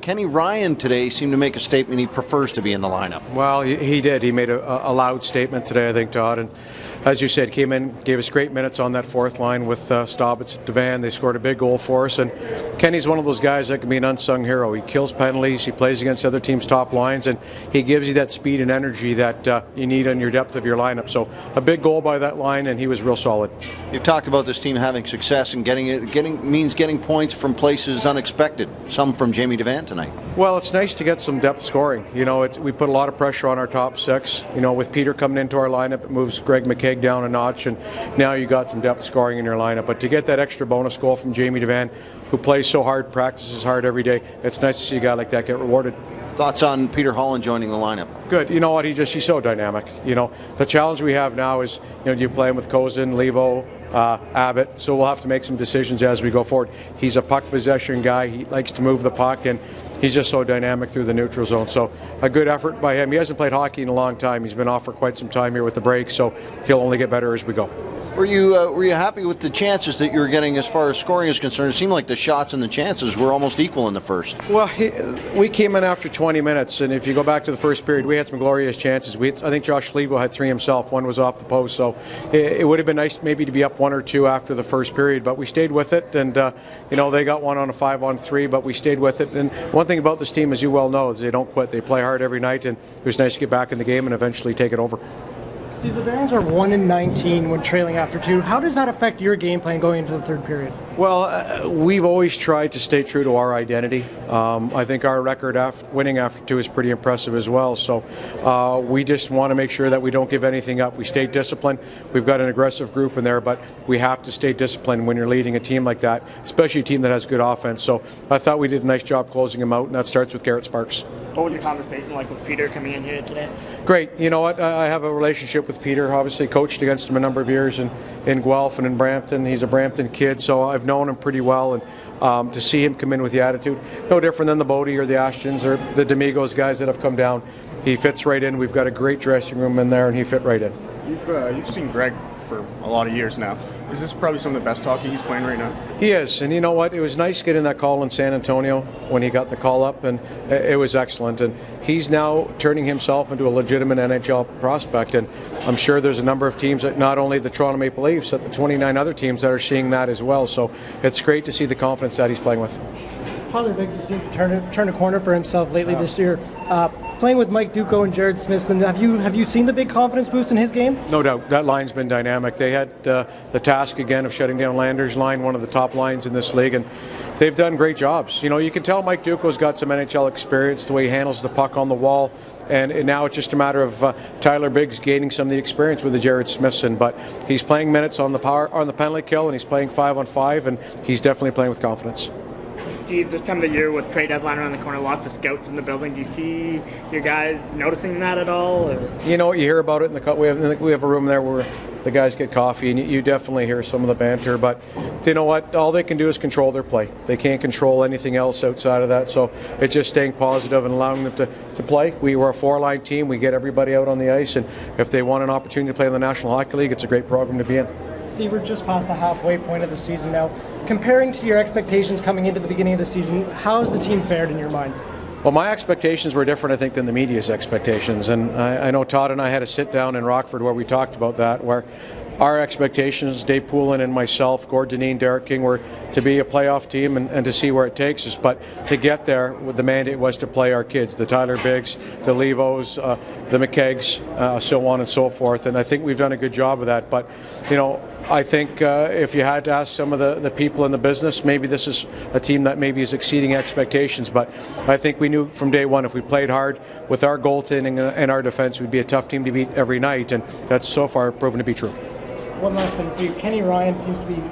Kenny Ryan today seemed to make a statement he prefers to be in the lineup. Well, he did. He made a loud statement today, I think, Todd. And as you said, came in, gave us great minutes on that fourth line with Stobbits and Devan. They scored a big goal for us. And Kenny's one of those guys that can be an unsung hero. He kills penalties. He plays against other teams' top lines. And he gives you that speed and energy that you need on your depth of your lineup. So a big goal by that line, and he was real solid. You've talked about this team having success and getting points from places unexpected. Some from Jamie Devan tonight. Well, it's nice to get some depth scoring. You know, we put a lot of pressure on our top six. You know, with Peter coming into our lineup, it moves Greg McKegg down a notch, and now you got some depth scoring in your lineup. But to get that extra bonus goal from Jamie Devan, who plays so hard, practices hard every day, it's nice to see a guy like that get rewarded. Thoughts on Peter Holland joining the lineup? Good. You know what? He's so dynamic. You know, the challenge we have now is, you know, you play him with Kozin, Levo, Abbott, so we'll have to make some decisions as we go forward. He's a puck possession guy. He likes to move the puck, and he's just so dynamic through the neutral zone. So a good effort by him. He hasn't played hockey in a long time. He's been off for quite some time here with the break, so he'll only get better as we go. Were you happy with the chances that you were getting as far as scoring is concerned? It seemed like the shots and the chances were almost equal in the first. Well, we came in after 20 minutes, and if you go back to the first period, we had some glorious chances. I think Josh Levo had 3 himself. 1 was off the post, so it would have been nice maybe to be up 1 or 2 after the first period, but we stayed with it, and you know, they got 1 on a 5-on-3, but we stayed with it. And one thing about this team, as you well know, is they don't quit. They play hard every night, and it was nice to get back in the game and eventually take it over. Steve, the Barons are 1-19 when trailing after 2. How does that affect your game plan going into the third period? Well, we've always tried to stay true to our identity. I think our record winning after 2 is pretty impressive as well. So we just want to make sure that we don't give anything up. We stay disciplined. We've got an aggressive group in there, but we have to stay disciplined when you're leading a team like that, especially a team that has good offense. So I thought we did a nice job closing them out, and that starts with Garrett Sparks. What was your conversation like with Peter coming in here today? Great. You know what? I have a relationship with Peter. Obviously coached against him a number of years in Guelph and in Brampton. He's a Brampton kid, so I've known him pretty well. And to see him come in with the attitude, no different than the Bodie or the Ashtons or the Domingos guys that have come down. He fits right in. We've got a great dressing room in there, and he fit right in. You've seen Greg for a lot of years now. Is this probably some of the best hockey he's playing right now? He is, and you know what? It was nice getting that call in San Antonio when he got the call up, and it was excellent. And he's now turning himself into a legitimate NHL prospect, and I'm sure there's a number of teams, that not only the Toronto Maple Leafs, but the 29 other teams that are seeing that as well. So it's great to see the confidence that he's playing with. Tyler Biggs has seemed to turn a corner for himself lately this year. Playing with Mike Ducko and Jared Smithson, have you seen the big confidence boost in his game? No doubt. That line's been dynamic. They had the task again of shutting down Lander's line, one of the top lines in this league, and they've done great jobs. You know, you can tell Mike Duco's got some NHL experience, the way he handles the puck on the wall, and now it's just a matter of Tyler Biggs gaining some of the experience with the Jared Smithson. But he's playing minutes on the penalty kill, and he's playing 5-on-5, and he's definitely playing with confidence. Steve, this time of the year with trade deadline around the corner, lots of scouts in the building. Do you see your guys noticing that at all? Or? You know, you hear about it in the we have a room there where the guys get coffee, and you definitely hear some of the banter. But you know what? All they can do is control their play. They can't control anything else outside of that. So it's just staying positive and allowing them to play. We were a 4-line team. We get everybody out on the ice, and if they want an opportunity to play in the National Hockey League, it's a great program to be in. Steve, we're just past the halfway point of the season now. Comparing to your expectations coming into the beginning of the season, how has the team fared in your mind? Well, my expectations were different, I think, than the media's expectations. And I know Todd and I had a sit down in Rockford where we talked about that, where our expectations, Dave Poulin and myself, Gord Dineen, Derek King, were to be a playoff team and to see where it takes us. But to get there, the mandate was to play our kids, the Tyler Biggs, the Levos, the McKeggs, so on and so forth. And I think we've done a good job of that. But, you know, I think if you had to ask some of the people in the business, maybe this is a team that maybe is exceeding expectations. But I think we knew from day one if we played hard with our goaltending and our defense, we'd be a tough team to beat every night. And that's so far proven to be true. One last thing for you. Kenny Ryan seems to be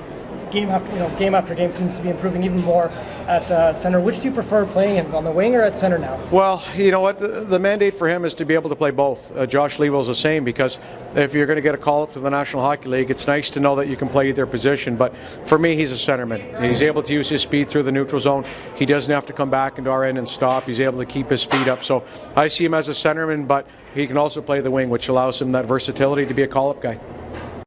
game after game seems to be improving even more at center. Which do you prefer playing him, on the wing or at center now? Well, you know what? The mandate for him is to be able to play both. Josh Levo's the same, because if you're going to get a call up to the National Hockey League, it's nice to know that you can play either position. But for me, he's a centerman. He's able to use his speed through the neutral zone. He doesn't have to come back into our end and stop. He's able to keep his speed up. So I see him as a centerman, but he can also play the wing, which allows him that versatility to be a call-up guy.